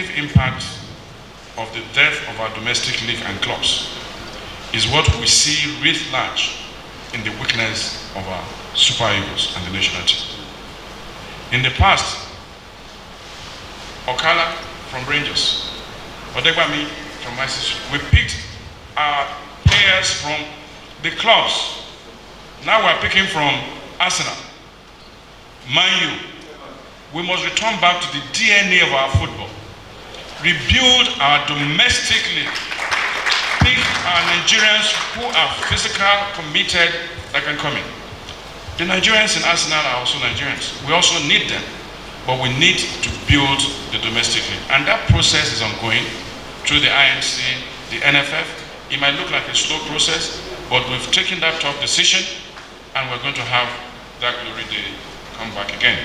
negative impact of the death of our domestic league and clubs is what we see writ large in the weakness of our Super Eagles and the national team. In the past, Okala from Rangers, Odegbami from ICC, we picked our players from the clubs. Now we're picking from Arsenal, Man U. We must return back to the DNA of our football, rebuild our domestic league, pick our Nigerians who are physical, committed, that can come in. The Nigerians in Arsenal are also Nigerians. We also need them, but we need to build the domestic league. And that process is ongoing through the INC, the NFF. It might look like a slow process, but we've taken that tough decision, and we're going to have that glory day come back again.